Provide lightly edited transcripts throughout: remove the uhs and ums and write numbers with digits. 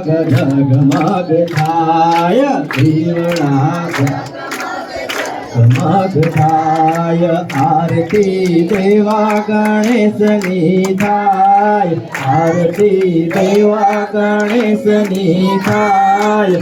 जगमग थाय दीवड़ा जगमग थाय आरती देवा गणेशनी थाय आरती देवा गणेशनी थाय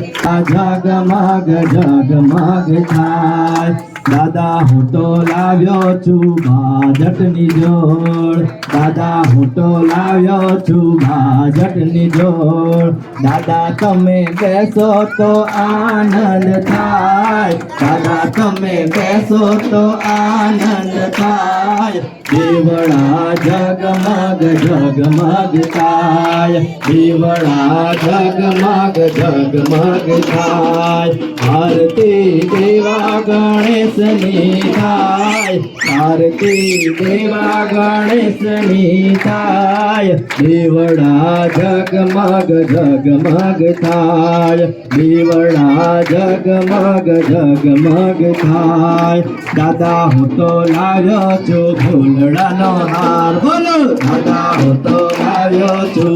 जगमग जगमग थाय दादा हूँ तो लाव्यो छू भाजटनी जोड़ दादा हूँ तो लाव्यो छू भाजटनी जोड़ दादा तमे बेसो तो आनंद थाय दादा तमे बेसो तो आनंद थाय दीवड़ा जगमग जगमग थाय दीवड़ा जगमग जगमग थाय आरती देवा गणेशनी थाय आरती देवा गणेशनी थाय दीवड़ा जगमग जगमग थाय दीवड़ा जगमग जगमग थाय दादा हूँ तो लाव्यो छू फूलड़ानो हार बोलो दादा हूँ तो लाव्यो छू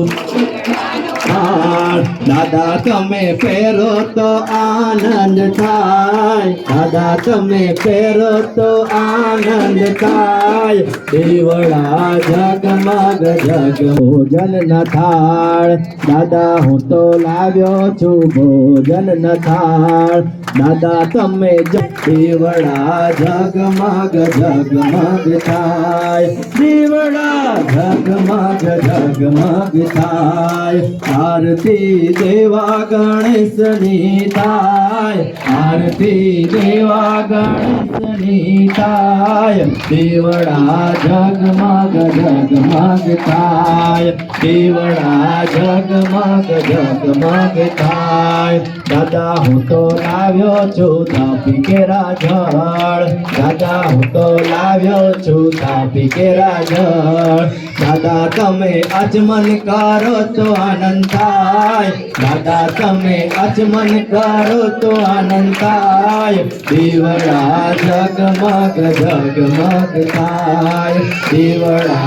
हार दादा तमे फेरो तो आनंद थाय दादा तमे फेरो तो आनंद थाय दीवड़ा जगमग जग भोजन न थाळ दादा हूँ तो लाव्यो छू भोजन न थाळ दादा तमे दीवड़ा जगमग जगमग थाय दीवड़ा जगमग जगमग थाय आरती देवा गणेशनी थाय आरती देवा गणेशनी थाय दीवड़ा जगमग जगमग थाय दीवड़ा जगमग जगमग थाय दादा हूँ तो लाव्यो छू तापी केरा जळ दादा हूँ तो लाव्यो छू तापी केरा जळ दादा तमे अचमन करो तो आनंद थाय दादा तमे अचमन करो तो आनंद थाय दीवड़ा जगमग जगमग थाय दीवड़ा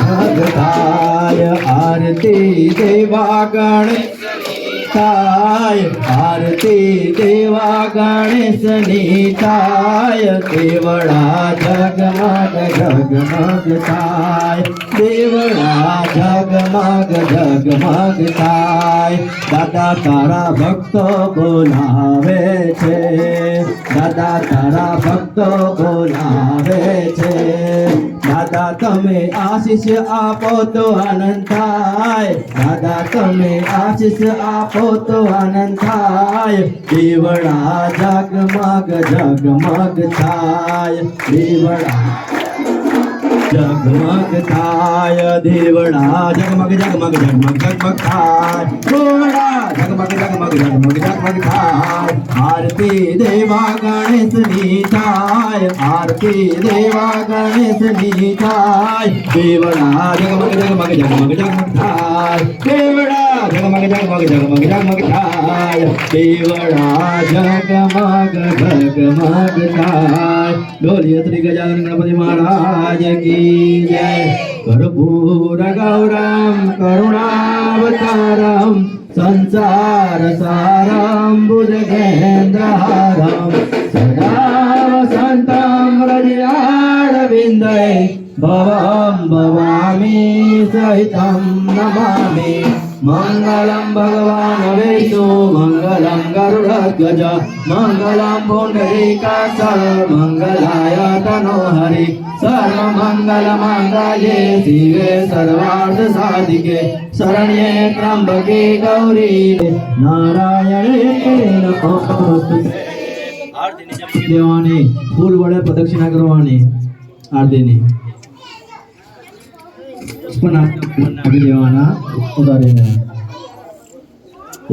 जगमग थाय आरती देवा गणेशनी थाय आरती देवा गणेशनी थाय दीवड़ा जगमग जगमग थाय दीवड़ा जगमग जगमग थाय दादा तारा भक्तो बोलावे छे दादा तारा भक्तो बोलावे छे दादा तमे आशीष आपो तो आनंद थाय दादा तमे आशीष आपो तो आनंद थाय दीवड़ा जगमग जगमग थाय दीवड़ा जगमग थाय दीवड़ा जगमग जगमग जगमग जगमग थाय दीवड़ा जगमग जगमग जगमग जगमग थाय आरती देवा गणेशनी थाय आरती देवा गणेशनी थाय दीवड़ा जगमग जगमग जगमग जगमग थाय दीवड़ा जगमग जगमग जगमग जगमग थाय दीवड़ा जगमग जगमग थाय बोलिए श्री गजानन गणपति महाराज की जय कर्पूर गौरम करुणावतारम संसार सारम भुजगेन्द्रहारम सदा वसंतं हृदयारविन्दे भवं भवामि सहितं नमामि मंगलम भगवान विष्णु मंगलम गरुड़ध्वज मंगलम पुंडरीकाक्ष मंगलाय तनोहरि सर्व मंगल मांगल्ये शिवे सर्वार्थ साधिके शरण्ये त्र्यंबके गौरी नारायणे नमोस्तुते देवानी फूल वडे प्रदक्षिणा करवानी आरतीनी पण आपली देवाना उदारीने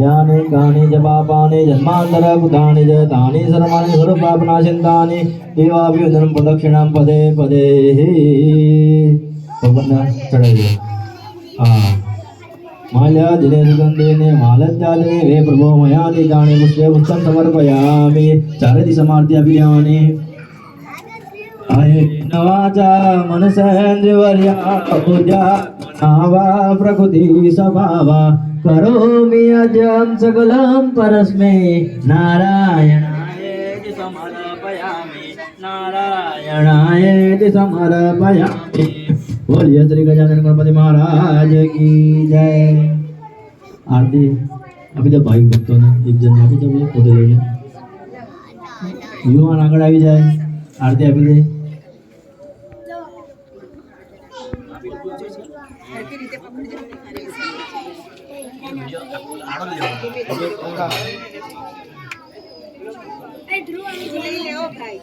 याने कानि जपापानि जन्मांतर कुतानि च तानि सर्वाणि सर्वपापनाशन्तानि देवाभिवन्दनं प्रदक्षिणां पदे पदे भगवान चढ़ाइए माल्या दिने सुगंधेने मालत्यादिने वे प्रभो मया निदानि पुष्पे पुष्पं समर्पयामि चारति समार्त्य अभियानि आये नवाचा मनसेन्द्रियवर्या पूजा आवा प्रकृति स्वभावा करोमि अजं सकलं परस्मै नारायणायेति समर्पयामि नारायणायेति समर्पयामि। बोलिए श्री गजानन गणपति महाराज की जय। आरती अभी तो भाई भक्तों ने एक जन आरती तो बोले पौधे लेने युवान आगड़ આવી જાય आरती આપી દે। ધ્રુવ લઈ લેવો ભાઈ।